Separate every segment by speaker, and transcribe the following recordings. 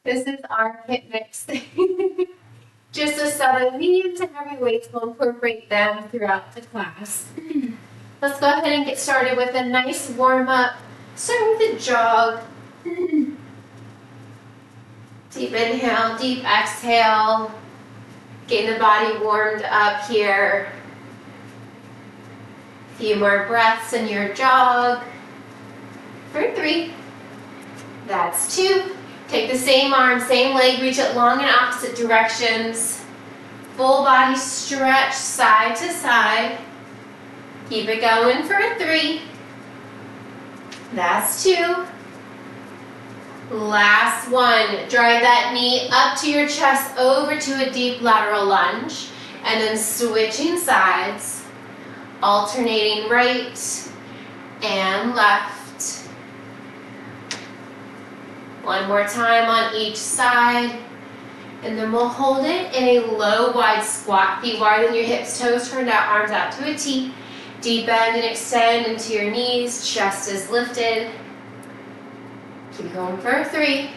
Speaker 1: This is our HIIT mix. Just a set of medium to heavy weights. We'll incorporate them throughout the class. Let's go ahead and get started with a nice warm up. Start with a jog. Deep inhale, deep exhale. Getting the body warmed up here. A few more breaths in your jog. For 3. That's 2. Take the same arm, same leg, reach it long in opposite directions. Full body stretch side to side. Keep it going for 3. That's 2. Last one. Drive that knee up to your chest, over to a deep lateral lunge, and then switching sides, alternating right and left. One more time on each side, and then we'll hold it in a low, wide squat. Feet wider than your hips, toes turned out, arms out to a T. Deep bend and extend into your knees, chest is lifted. Keep going for 3.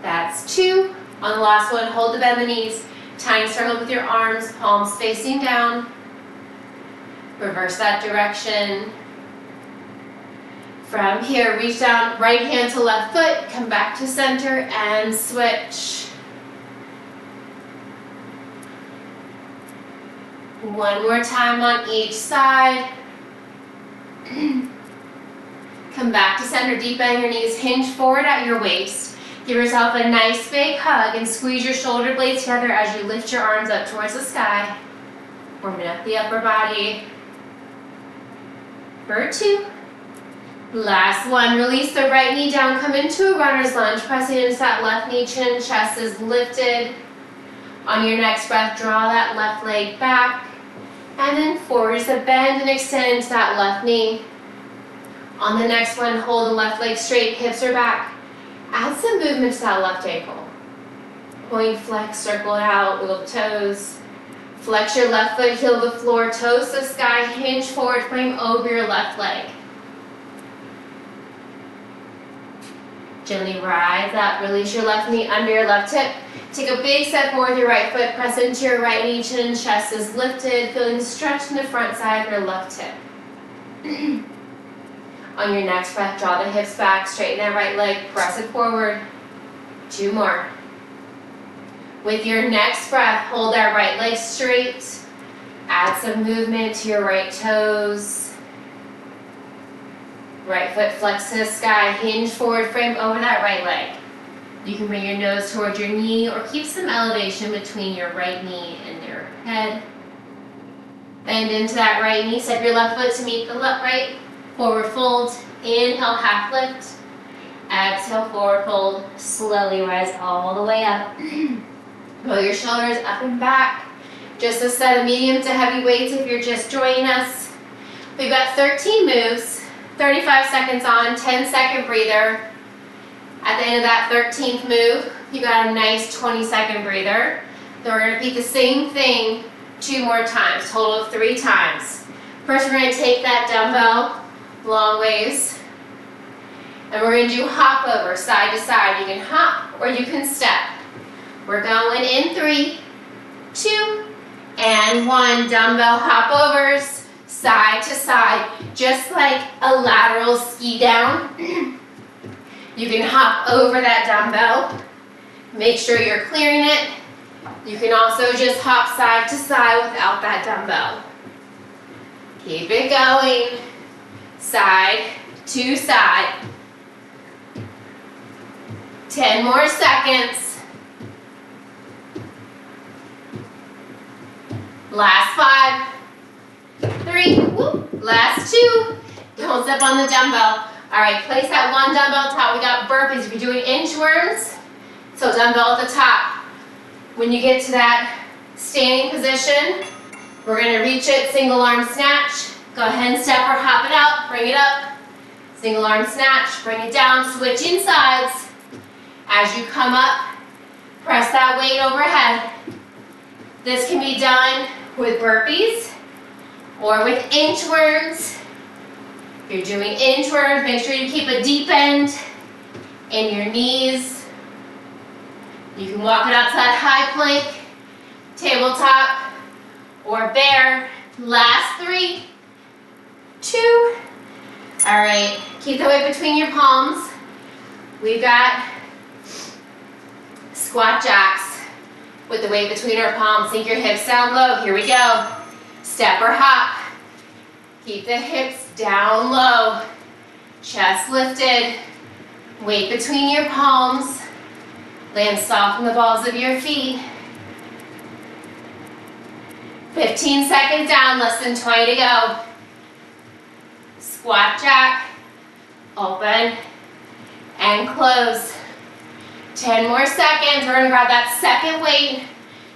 Speaker 1: That's 2. On the last one, hold the bend the knees. Tiny circle with your arms, palms facing down. Reverse that direction. From here, reach down, right hand to left foot, come back to center and switch. One more time on each side. Come back to center, deep bend your knees, hinge forward at your waist. Give yourself a nice big hug and squeeze your shoulder blades together as you lift your arms up towards the sky. Warming up the upper body. For 2. Last one. Release the right knee down, come into a runner's lunge, pressing into that left knee, chin, chest is lifted. On your next breath, draw that left leg back, and then forward. Just a bend and extend into that left knee. On the next one, hold the left leg straight, hips are back. Add some movement to that left ankle. Point, flex, circle it out, wiggle the toes. Flex your left foot, heel the floor, toes to the sky, hinge forward, frame over your left leg. Gently rise up, release your left knee under your left hip. Take a big step forward with your right foot, press into your right knee, chin and chest is lifted, feeling stretch in the front side of your left hip. On your next breath, draw the hips back, straighten that right leg, press it forward. 2 more. With your next breath, hold that right leg straight. Add some movement to your right toes. Right foot flex to the sky, hinge forward, frame over that right leg. You can bring your nose towards your knee or keep some elevation between your right knee and your head. Bend into that right knee, step your left foot to meet the left right. Forward fold, inhale, half lift. Exhale, forward fold, slowly rise all the way up. Roll your shoulders up and back. Just a set of medium to heavy weights if you're just joining us. We've got 13 moves, 35 seconds on, 10-second breather. At the end of that 13th move, you got a nice 20-second breather. Then we're gonna repeat the same thing 2 more times, total of 3 times. First, we're gonna take that dumbbell long ways, and we're going to do hop over side to side. You can hop or you can step. We're going in 3, 2, and 1. Dumbbell hop overs side to side, just like a lateral ski down. You can hop over that dumbbell. Make sure you're clearing it. You can also just hop side to side without that dumbbell. Keep it going. Side to side. 10 more seconds. Last 5, 3, whoop. Last 2. Don't step on the dumbbell. All right, place that one dumbbell top. We got burpees. If you're doing inchworms, so dumbbell at the top. When you get to that standing position, we're gonna reach it, single arm snatch. Go ahead and step or hop it out, bring it up. Single arm snatch, bring it down, switching sides. As you come up, press that weight overhead. This can be done with burpees or with inchworms. If you're doing inchworms, make sure you keep a deep bend in your knees. You can walk it out to that high plank, tabletop, or bear. Last 3, 2. All right, keep the weight between your palms. We've got squat jacks with the weight between our palms. Sink your hips down low. Here we go. Step or hop. Keep the hips down low. Chest lifted. Weight between your palms. Land soft on the balls of your feet. 15 seconds down, less than 20 to go. Squat jack, open, and close. 10 more seconds. We're gonna grab that second weight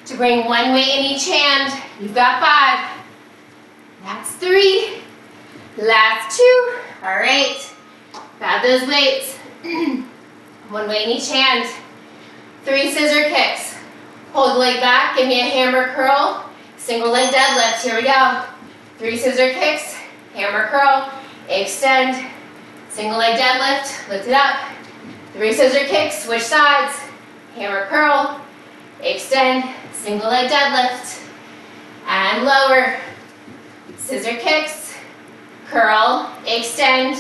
Speaker 1: to bring one weight in each hand. You've got 5. That's 3. Last 2. All right. Grab those weights. One weight in each hand. 3 scissor kicks. Hold the leg back. Give me a hammer curl. Single leg deadlift. Here we go. 3 scissor kicks. Hammer curl. Extend. Single leg deadlift. Lift it up. 3 scissor kicks. Switch sides. Hammer curl. Extend. Single leg deadlift. And lower. Scissor kicks. Curl. Extend.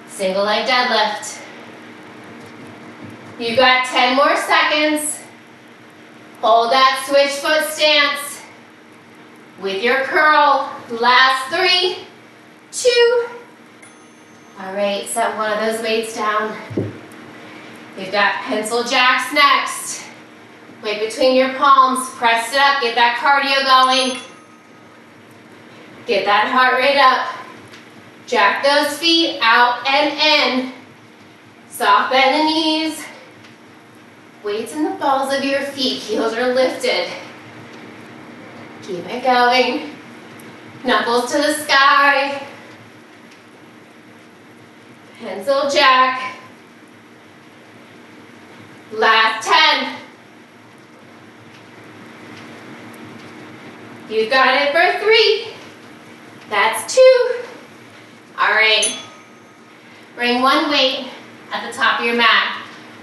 Speaker 1: Single leg deadlift. You've got 10 more seconds. Hold that switch foot stance with your curl. Last 3, 2. All right, set one of those weights down. We've got pencil jacks next. Weight between your palms. Press it up. Get that cardio going. Get that heart rate up. Jack those feet out and in. Soft bend the knees. Weights in the balls of your feet. Heels are lifted. Keep it going. Knuckles to the sky. Pencil jack. Last 10. You've got it for 3. That's 2. All right. Bring one weight at the top of your mat.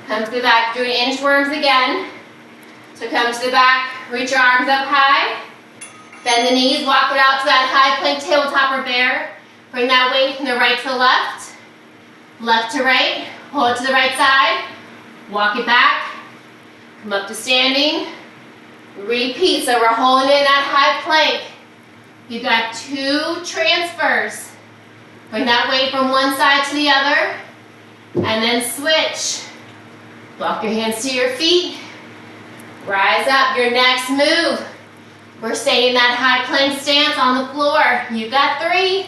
Speaker 1: Come to the back, doing inchworms again. So come to the back, reach your arms up high. Bend the knees, walk it out to that high plank, tabletop or bear. Bring that weight from the right to the left. Left to right, hold it to the right side. Walk it back, come up to standing. Repeat, so we're holding in that high plank. You've got 2 transfers. Bring that weight from one side to the other, and then switch. Walk your hands to your feet. Rise up, your next move. We're staying in that high plank stance on the floor. You've got 3.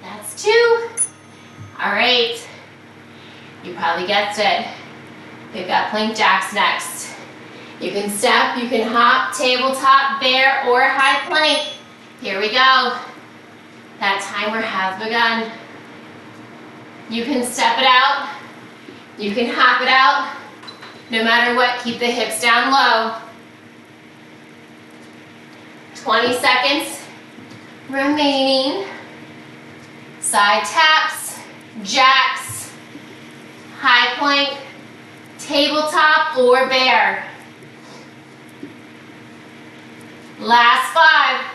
Speaker 1: That's 2. All right. You probably guessed it. We've got plank jacks next. You can step, you can hop, tabletop, bear, or high plank. Here we go. That timer has begun. You can step it out. You can hop it out. No matter what, keep the hips down low. 20 seconds remaining. Side taps, jacks, high plank, tabletop, or bear. Last 5.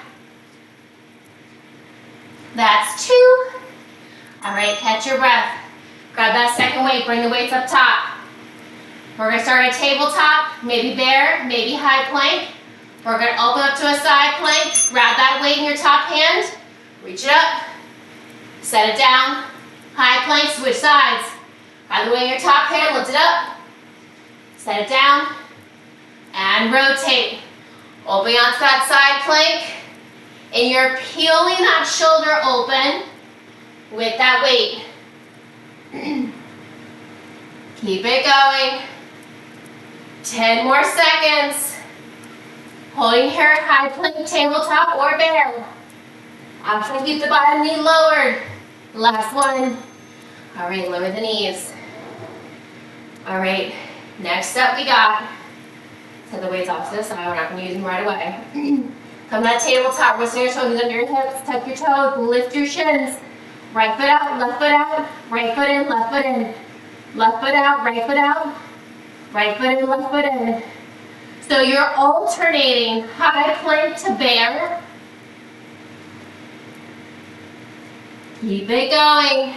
Speaker 1: That's 2. All right, catch your breath. Grab that second weight, bring the weights up top. We're gonna start a tabletop, maybe bear, maybe high plank. We're gonna open up to a side plank, grab that weight in your top hand, reach it up, set it down, high plank, switch sides. Grab the weight in your top hand, lift it up, set it down, and rotate. Opening onto that side plank, and you're peeling that shoulder open with that weight. Keep it going. 10 more seconds. Holding here, high plank, tabletop, or bear. Option, keep the bottom knee lowered. Last one. All right, lower the knees. All right, next up we got, set the weights off to the side, we're not gonna use them right away. Come to that tabletop, resting your shoulders under your hips, tuck your toes, lift your shins. Right foot out, right foot in, left foot in. Left foot out, right foot out. Right foot in, left foot in. So you're alternating high plank to bear. Keep it going.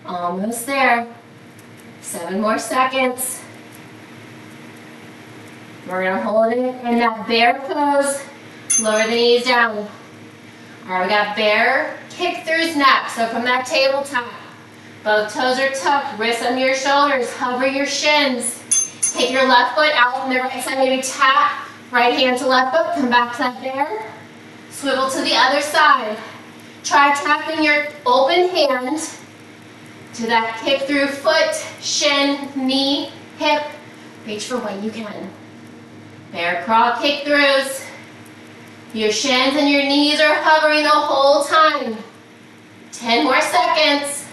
Speaker 1: Almost there. 7 more seconds. We're gonna hold it in that bear pose. Lower the knees down. All right, we got bear kick through snap. So from that tabletop, both toes are tucked, wrists under your shoulders, hover your shins. Take your left foot out from the right side, maybe tap right hand to left foot, come back to that bear. Swivel to the other side. Try tapping your open hand to that kick through foot, shin, knee, hip. Reach for what you can. Bear crawl kick throughs. Your shins and your knees are hovering the whole time. 10 more seconds.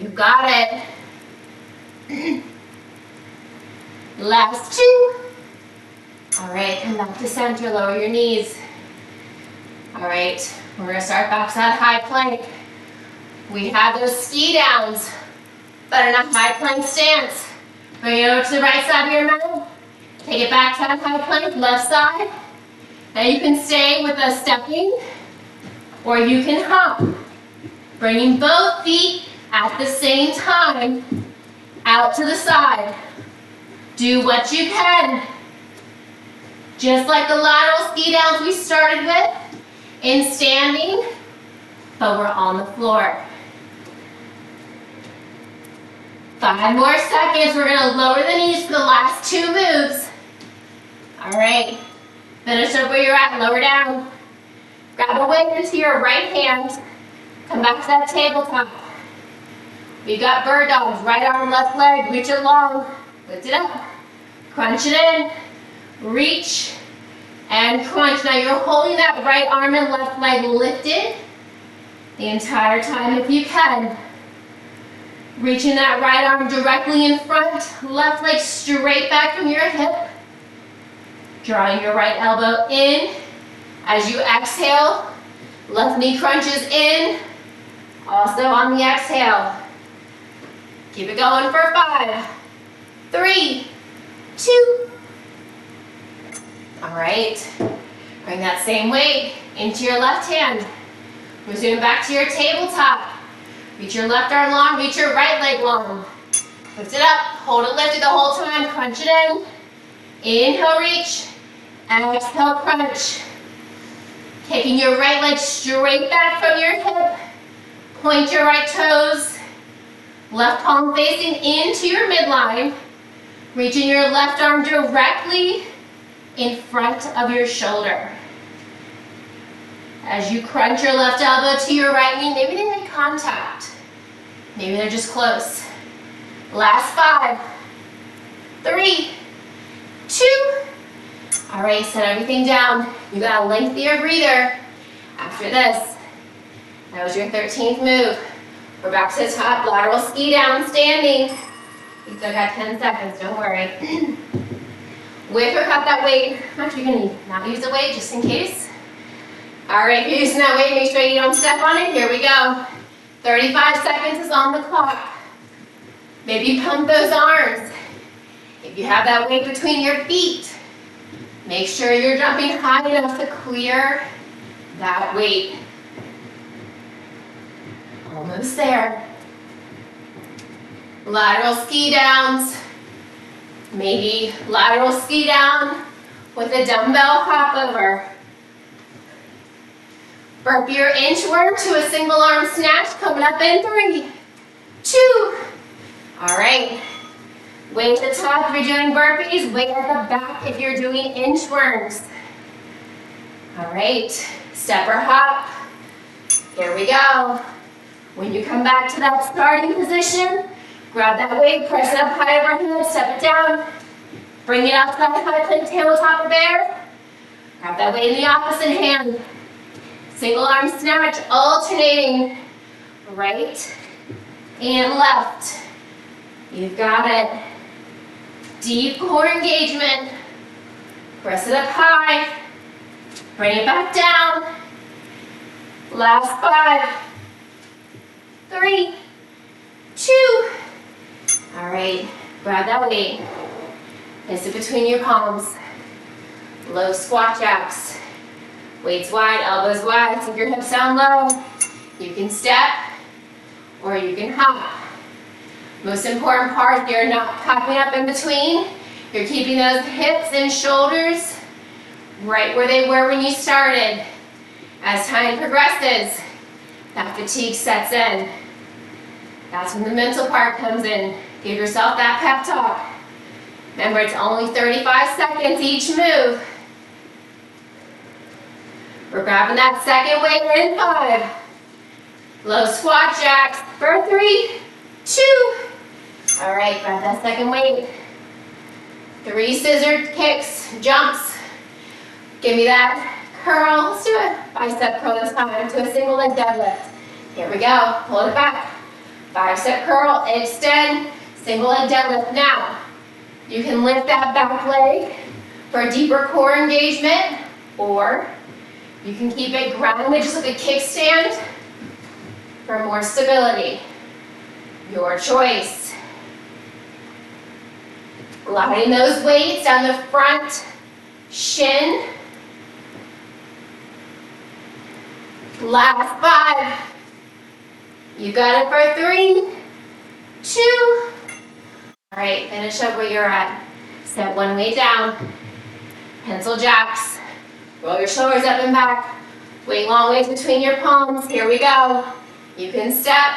Speaker 1: You got it. Last 2. All right, come back to center, lower your knees. All right, we're gonna start back to that high plank. We have those ski downs, but in a high plank stance. Bring it over to the right side of your mat. Take it back to that high plank, left side. Now you can stay with a stepping, or you can hop. Bringing both feet at the same time out to the side. Do what you can. Just like the lateral ski downs we started with in standing, but we're on the floor. 5 more seconds. We're gonna lower the knees for the last 2 moves. All right, finish up where you're at, lower down. Grab a weight into your right hand. Come back to that tabletop. We've got bird dogs, right arm, left leg, reach it long, lift it up. Crunch it in, reach, and crunch. Now you're holding that right arm and left leg lifted the entire time if you can. Reaching that right arm directly in front, left leg straight back from your hip. Drawing your right elbow in. As you exhale, left knee crunches in. Also on the exhale. Keep it going for 5, 3, 2. All right. Bring that same weight into your left hand. Resume back to your tabletop. Reach your left arm long, reach your right leg long. Lift it up, hold it lifted the whole time, crunch it in. Inhale, reach, exhale, crunch. Taking your right leg straight back from your hip. Point your right toes. Left palm facing into your midline. Reaching your left arm directly in front of your shoulder. As you crunch your left elbow to your right knee, maybe they make contact. Maybe they're just close. Last 5, 3, 2. All right, set everything down. You got a lengthier breather after this. That was your 13th move. We're back to the top, lateral ski down, standing. You still got 10 seconds, don't worry. With or cut that weight. Actually, you're gonna not use the weight just in case. All right, if you're using that weight, make sure you don't step on it. Here we go. 35 seconds is on the clock. Maybe pump those arms. If you have that weight between your feet, make sure you're jumping high enough to clear that weight. Almost there. Lateral ski downs. Maybe lateral ski down with a dumbbell hop over. Burpee or inchworm to a single arm snatch coming up in 3, 2. All right. Weight at the top if you're doing burpees, weight at the back if you're doing inchworms. All right, step or hop. Here we go. When you come back to that starting position, grab that weight, press it up high overhead, step it down. Bring it up to that high plank tabletop or bear. Grab that weight in the opposite hand. Single arm snatch, alternating right and left. You've got it. Deep core engagement. Press it up high. Bring it back down. Last 5, 3, 2. All right, grab that weight. Place it between your palms. Low squat jacks. Weights wide, elbows wide, sink your hips down low. You can step or you can hop. Most important part, you're not popping up in between. You're keeping those hips and shoulders right where they were when you started. As time progresses, that fatigue sets in. That's when the mental part comes in. Give yourself that pep talk. Remember, it's only 35 seconds each move. We're grabbing that second weight in 5. Low squat jacks for 3, 2. All right, grab that second weight. 3 scissor kicks, jumps. Give me that curl. Let's do a bicep curl this time to a single leg deadlift. Here we go. Pull it back. Bicep curl, extend, single leg deadlift. Now, you can lift that back leg for a deeper core engagement, or you can keep it grounded just like a kickstand for more stability. Your choice. Gliding those weights down the front shin. Last 5. You got it for 3, 2. All right, finish up where you're at. Set one weight down. Pencil jacks. Roll your shoulders up and back. Weight long ways between your palms. Here we go. You can step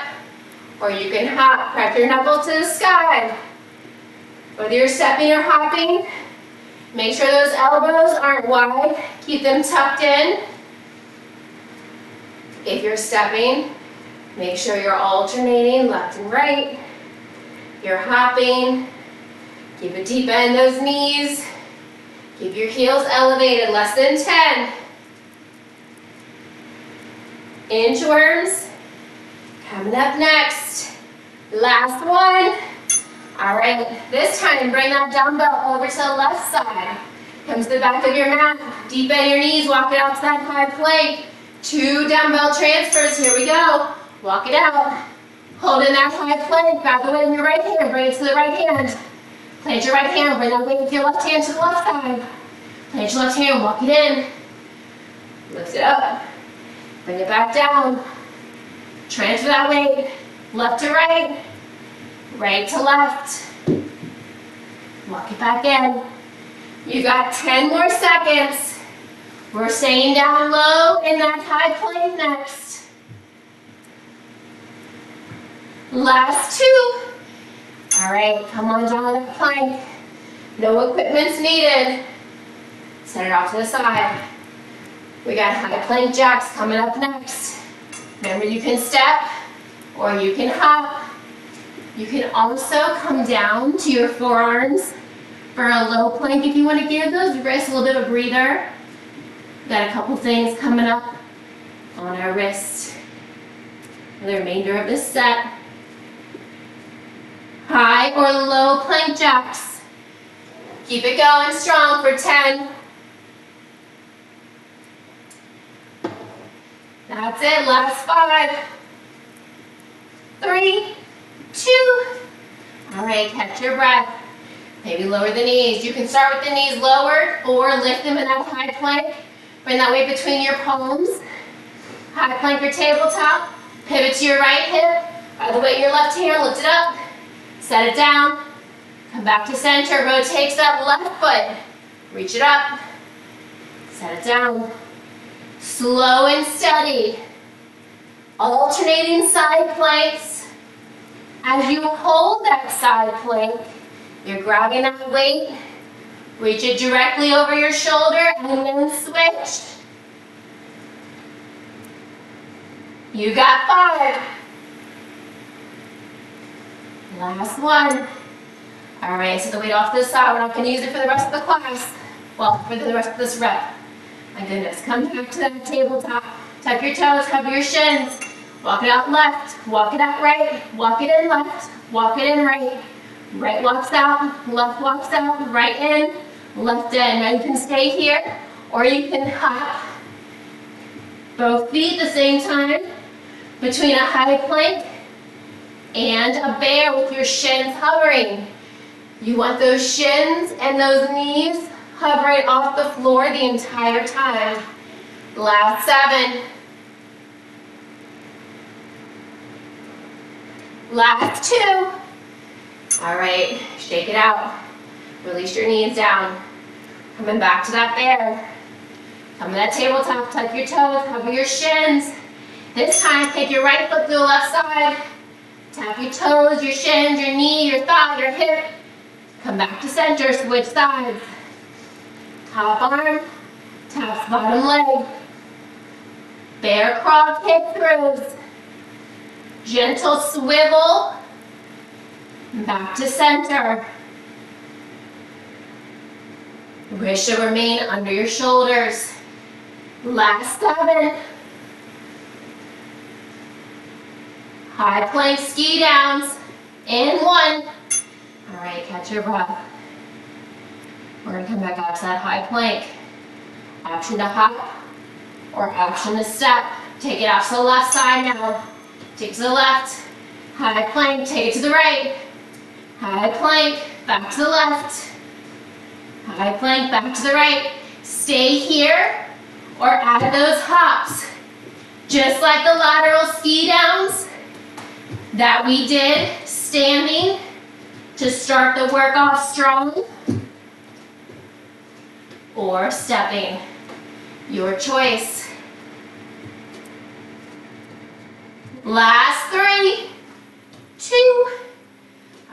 Speaker 1: or you can hop. Prep your knuckles to the sky. Whether you're stepping or hopping, make sure those elbows aren't wide. Keep them tucked in. If you're stepping, make sure you're alternating left and right. You're hopping. Keep a deep bend in those knees. Keep your heels elevated, less than 10. Inchworms. Coming up next. Last one. All right, this time bring that dumbbell over to the left side. Come to the back of your mat. Deep bend your knees, walk it out to that high plank. 2 dumbbell transfers, here we go. Walk it out. Hold in that high plank, grab the weight in your right hand, bring it to the right hand. Plant your right hand, bring that weight with your left hand to the left side. Plant your left hand, walk it in. Lift it up. Bring it back down. Transfer that weight, left to right, right to left. Walk it back in. You got 10 more seconds. We're staying down low in that high plank next. Last 2. All right, come on down that plank. No equipment's needed. Set it off to the side. We got high plank jacks coming up next. Remember, you can step or you can hop. You can also come down to your forearms for a low plank if you want to give those wrists a little bit of a breather. We've got a couple things coming up on our wrists for the remainder of this set. High or low plank jacks. Keep it going strong for 10. That's it, last 5, 3, 2. All right, catch your breath. Maybe lower the knees. You can start with the knees lowered or lift them in that high plank. Bring that weight between your palms. High plank or tabletop. Pivot to your right hip. By the weight in your left hand, lift it up. Set it down. Come back to center. Rotate that left foot. Reach it up. Set it down. Slow and steady. Alternating side planks. As you hold that side plank, you're grabbing that weight. Reach it directly over your shoulder and then switch. You got 5. Last one. All right, so the weight off to the side. We're not going to use it for the rest of the class. Well, for the rest of this rep. My goodness, come back to that tabletop. Tuck your toes, cover your shins. Walk it out left, walk it out right, walk it in left, walk it in right. Right walks out, left walks out, right in, left in. Now you can stay here, or you can hop Both feet at the same time between a high plank and a bear with your shins hovering. You want those shins and those knees hovering off the floor the entire time. Last 7. Last 2. All right, shake it out. Release your knees down. Coming back to that bear. Come to that tabletop, tuck your toes, cover your shins. This time, take your right foot to the left side. Tap your toes, your shins, your knee, your thigh, your hip. Come back to center, switch sides. Top arm, taps bottom leg. Bear crawl, kick throughs. Gentle swivel. Back to center. Wrists should remain under your shoulders. Last 7. High plank ski downs. In 1. All right, catch your breath. We're gonna come back out to that high plank. Option to hop or option to step. Take it out to the left side now. Take it to the left. High plank, take it to the right. High plank, back to the left. High plank, back to the right. Stay here or add those hops. Just like the lateral ski downs that we did standing to start the work off strong, or stepping, your choice. Last 3, 2.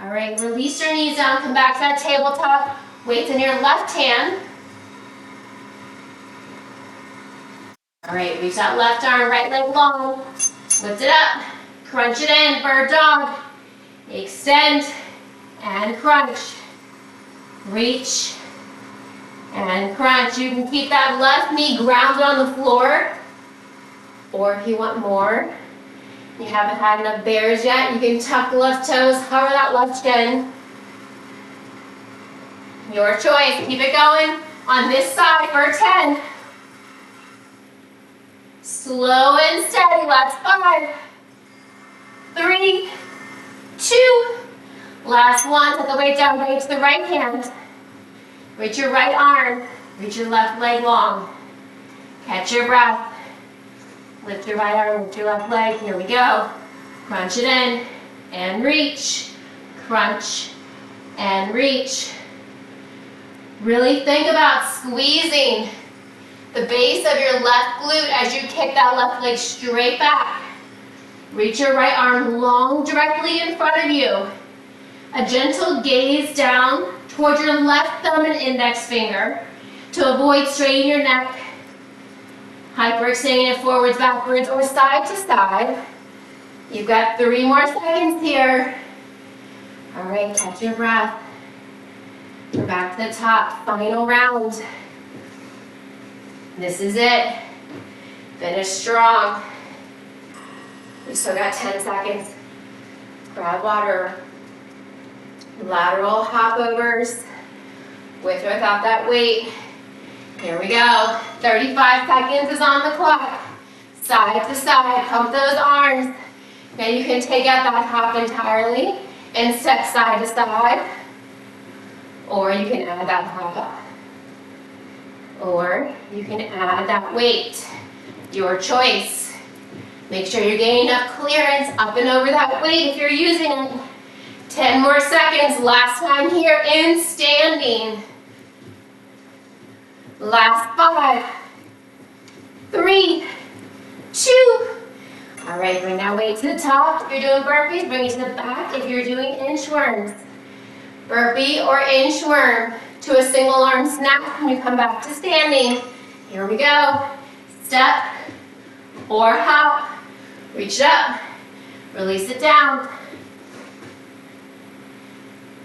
Speaker 1: All right, release your knees down, come back to that tabletop. Weights in your left hand. All right, reach that left arm, right leg long. Lift it up, crunch it in, bird dog. Extend and crunch. Reach and crunch. You can keep that left knee grounded on the floor, or if you want more, you haven't had enough bears yet, you can tuck the left toes, hover that left shin. Your choice. Keep it going on this side for 10. Slow and steady. Last 5, 3, 2. Last 1. Put the weight down, right to the right hand. Reach your right arm. Reach your left leg long. Catch your breath. Lift your right arm, lift your left leg. Here we go. Crunch it in and reach. Crunch and reach. Really think about squeezing the base of your left glute as you kick that left leg straight back. Reach your right arm long directly in front of you. A gentle gaze down towards your left thumb and index finger to avoid straining your neck, hyperextending it forwards, backwards, or side to side. You've got 3 more seconds here. All right, catch your breath. We're back to the top, final round. This is it. Finish strong. We still got 10 seconds. Grab water. Lateral hopovers with or without that weight. Here we go. 35 seconds is on the clock. Side to side, pump those arms. Now you can take out that hop entirely and step side to side. Or you can add that hop. Or you can add that weight. Your choice. Make sure you're getting enough clearance up and over that weight if you're using it. 10 more seconds. Last time here in standing. Last 5, 3, 2. All right, bring that weight to the top. If you're doing burpees, bring it to the back. If you're doing inchworms, burpee or inchworm to a single arm snap when you come back to standing. Here we go. Step or hop. Reach it up. Release it down.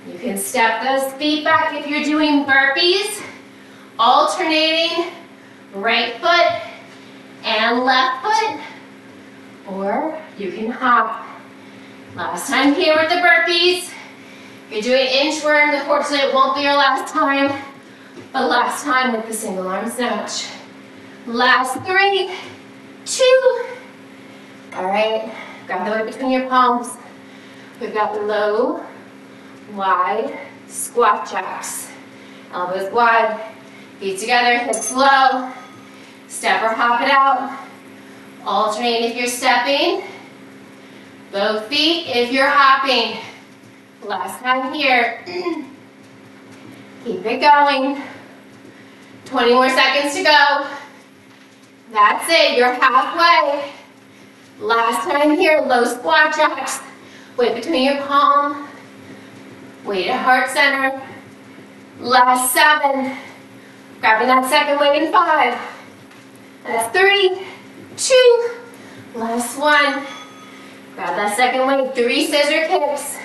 Speaker 1: You can step those feet back if you're doing burpees. Alternating right foot and left foot, or you can hop. Last time here with the burpees. You're doing inchworm. Unfortunately, it won't be your last time, but last time with the single arm snatch. Last 3, 2. All right, grab the weight between your palms. We've got low, wide squat jacks. Elbows wide, feet together, hips low. Step or hop it out. Alternate if you're stepping. Both feet if you're hopping. Last time here. Keep it going. 20 more seconds to go. That's it, you're halfway. Last time here, low squat jacks. Weight between your palm. Weight at heart center. Last 7. Grabbing that second weight in 5. That's 3, 2. Last 1. Grab that second weight, 3 scissor kicks.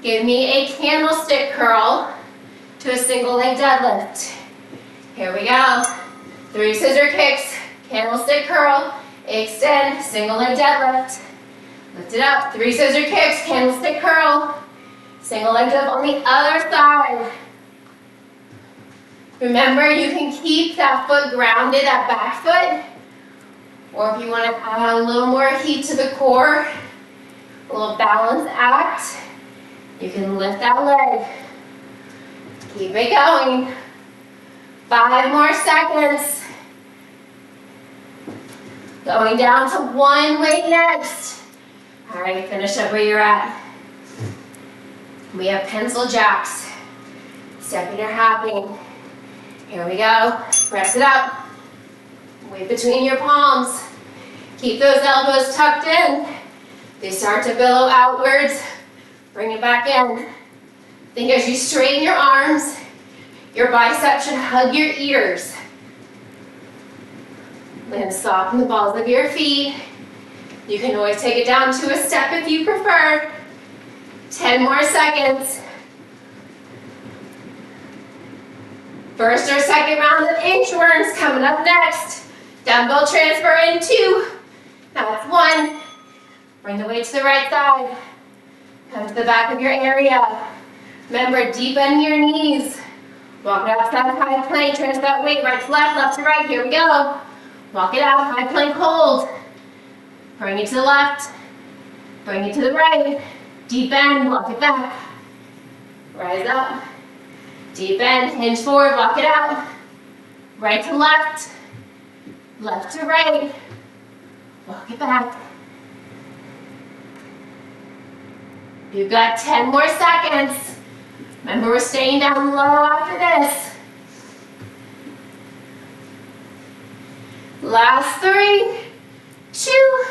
Speaker 1: Give me a candlestick curl to a single leg deadlift. Here we go. 3 scissor kicks, candlestick curl, extend, single leg deadlift. Lift it up, 3 scissor kicks, candlestick curl, single leg deadlift on the other side. Remember, you can keep that foot grounded, that back foot, or if you want to add a little more heat to the core, a little balance act, you can lift that leg. Keep it going. 5 more seconds. Going down to 1 weight next. All right, finish up where you're at. We have pencil jacks. Stepping or hopping. Here we go. Press it up. Weight between your palms. Keep those elbows tucked in. They start to billow outwards. Bring it back in. Think as you straighten your arms, your biceps should hug your ears. Then soften the balls of your feet. You can always take it down to a step if you prefer. 10 more seconds. First or second round of inchworms coming up next. Dumbbell transfer in 2. That's 1. Bring the weight to the right side. Come to the back of your area. Remember, deep bend your knees. Walk it out to that high plank. Transfer that weight right to left to right. Here we go. Walk it out, high plank hold. Bring it to the left. Bring it to the right. Deep bend, walk it back. Rise up. Deep bend, hinge forward, walk it out. Right to left. Left to right. Walk it back. You've got 10 more seconds. Remember, we're staying down low after this. Last 3, 2.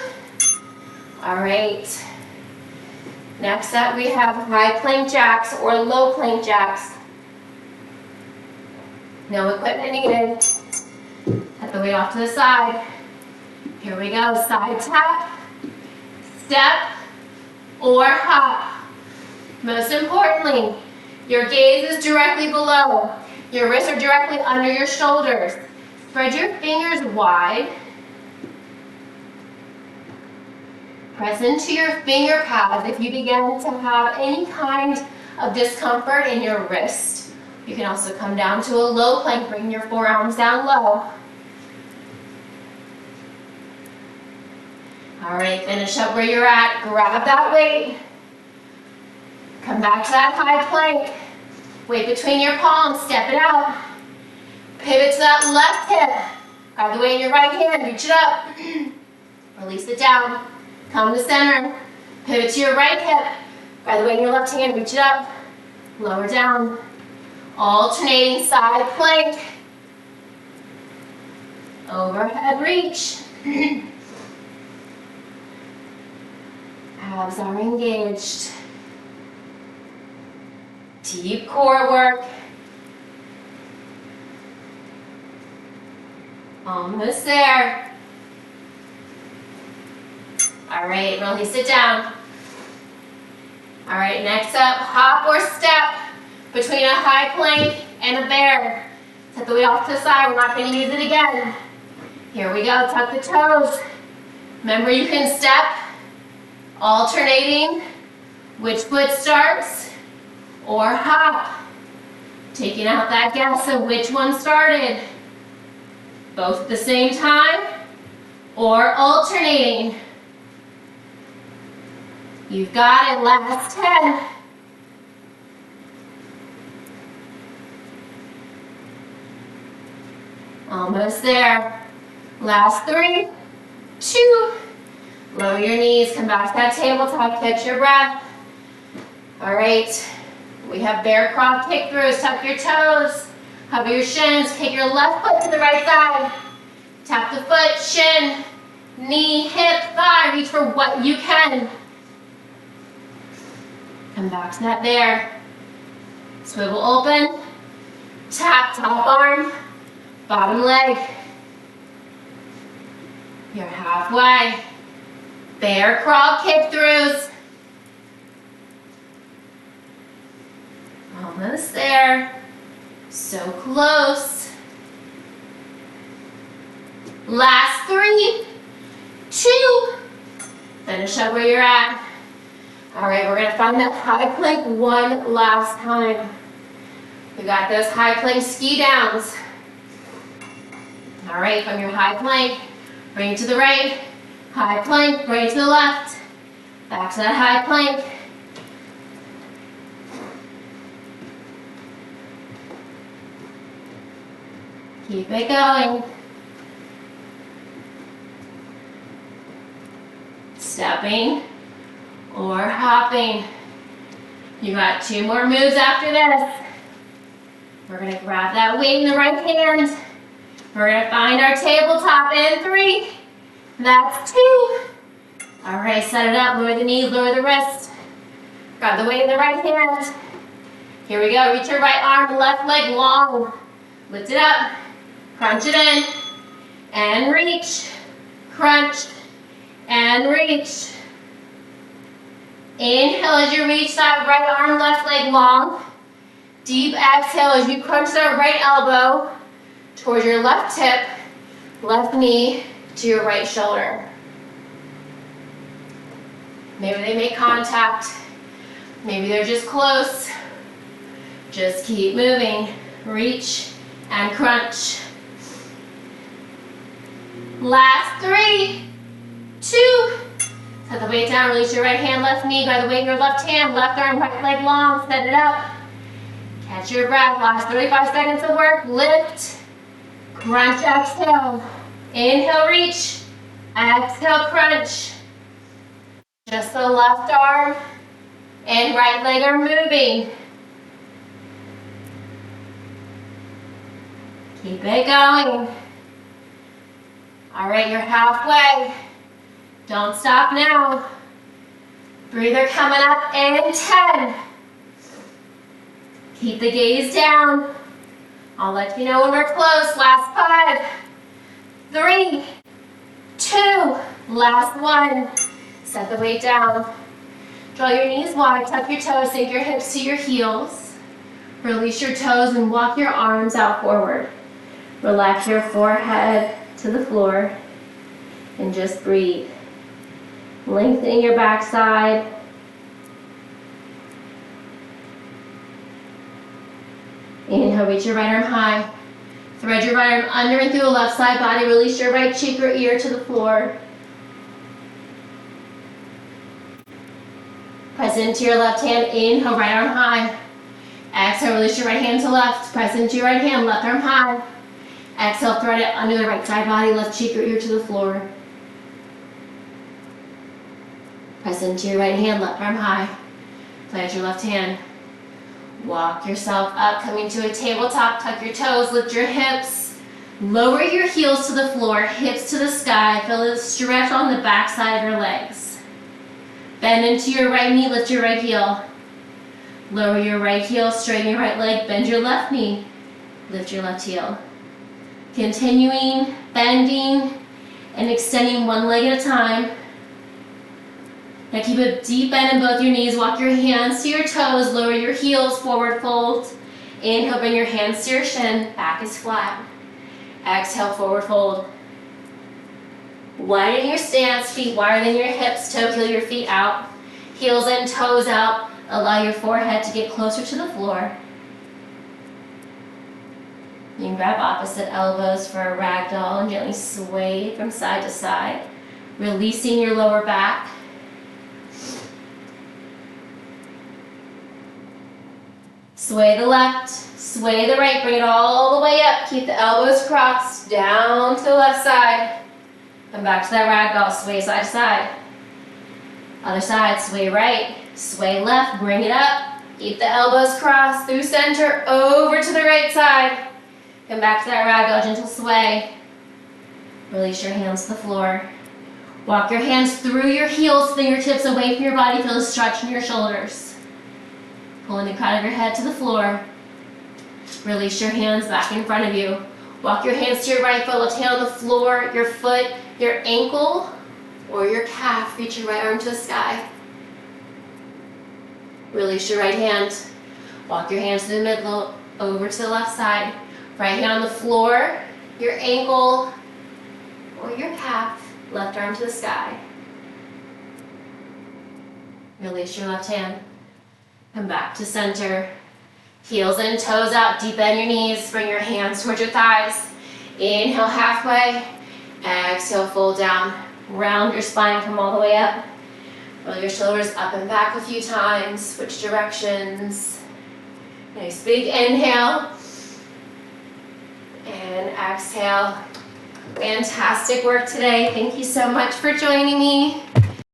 Speaker 1: All right. Next up, we have high plank jacks or low plank jacks. No equipment needed. Set the weight off to the side. Here we go, side tap, step, or hop. Most importantly, your gaze is directly below. Your wrists are directly under your shoulders. Spread your fingers wide. Press into your finger pads if you begin to have any kind of discomfort in your wrist. You can also come down to a low plank, bring your forearms down low. All right, finish up where you're at. Grab that weight. Come back to that high plank. Weight between your palms, step it out. Pivot to that left hip. Grab the weight in your right hand, reach it up. Release it down. Come to center. Pivot to your right hip. Grab the weight in your left hand, reach it up. Lower down. Alternating side plank. Overhead reach. Abs are engaged. Deep core work. Almost there. All right, release it down. All right, next up, hop or step between a high plank and a bear. Set the weight off to the side, we're not gonna use it again. Here we go, tuck the toes. Remember, you can step, alternating which foot starts, or hop, taking out that guess of which one started. Both at the same time, or alternating. You've got it, last 10. Almost there. Last 3, 2. Lower your knees, come back to that tabletop, catch your breath. All right, we have bear crawl kick throughs. Tuck your toes, hover your shins, kick your left foot to the right side. Tap the foot, shin, knee, hip, thigh, reach for what you can. Come back to that bear. Swivel open, tap top arm, bottom leg. You're halfway. Bear crawl kick throughs. Almost there. So close. Last 3, 2. Finish up where you're at. All right, we're gonna find that high plank one last time. We got those high plank ski downs. All right, from your high plank, bring it to the right. High plank, bring it to the left. Back to that high plank. Keep it going. Stepping or hopping. You got 2 more moves after this. We're gonna grab that weight in the right hand. We're gonna find our tabletop in 3. That's 2. All right, set it up, lower the knee, lower the wrist. Grab the weight in the right hand. Here we go, reach your right arm, left leg long. Lift it up, crunch it in, and reach. Crunch, and reach. Inhale as you reach that right arm, left leg long. Deep exhale as you crunch that right elbow towards your left hip, left knee to your right shoulder. Maybe they make contact. Maybe they're just close. Just keep moving. Reach and crunch. Last 3, 2. Set the weight down, release your right hand, left knee, grab the weight in your left hand, left arm, right leg long, set it up. Catch your breath, last 35 seconds of work. Lift, crunch, exhale. Inhale, reach, exhale, crunch. Just the left arm and right leg are moving. Keep it going. All right, you're halfway. Don't stop now. Breather coming up in 10. Keep the gaze down. I'll let you know when we're close. Last 5, 3, 2, last 1. Set the weight down. Draw your knees wide, tuck your toes, sink your hips to your heels. Release your toes and walk your arms out forward. Relax your forehead to the floor and just breathe. Lengthening your backside. Inhale, reach your right arm high. Thread your right arm under and through the left side body. Release your right cheek or ear to the floor. Press into your left hand. Inhale, right arm high. Exhale, release your right hand to left. Press into your right hand, left arm high. Exhale, thread it under the right side body, left cheek or ear to the floor. Press into your right hand, left arm high. Plant your left hand. Walk yourself up, coming to a tabletop. Tuck your toes, lift your hips. Lower your heels to the floor, hips to the sky. Feel a stretch on the back side of your legs. Bend into your right knee, lift your right heel. Lower your right heel, straighten your right leg, bend your left knee, lift your left heel. Continuing, bending, and extending one leg at a time. Now keep a deep bend in both your knees. Walk your hands to your toes. Lower your heels, forward fold. Inhale, bring your hands to your shin. Back is flat. Exhale, forward fold. Widen your stance, feet wider than your hips. Toe heel your feet out. Heels in, toes out. Allow your forehead to get closer to the floor. You can grab opposite elbows for a ragdoll and gently sway from side to side, releasing your lower back. Sway the left, sway the right, bring it all the way up. Keep the elbows crossed, down to the left side. Come back to that ragdoll, sway side to side. Other side, sway right, sway left, bring it up. Keep the elbows crossed, through center, over to the right side. Come back to that ragdoll, gentle sway. Release your hands to the floor. Walk your hands through your heels, fingertips away from your body. Feel a stretch in your shoulders. Pulling the crown of your head to the floor. Release your hands back in front of you. Walk your hands to your right foot, left hand on the floor, your foot, your ankle, or your calf. Reach your right arm to the sky. Release your right hand. Walk your hands to the middle, over to the left side. Right hand on the floor, your ankle, or your calf. Left arm to the sky. Release your left hand. Come back to center. Heels in, toes out, deep bend your knees. Bring your hands towards your thighs. Inhale halfway. Exhale, fold down. Round your spine, come all the way up. Roll your shoulders up and back a few times. Switch directions. Nice big inhale. And exhale. Fantastic work today. Thank you so much for joining me.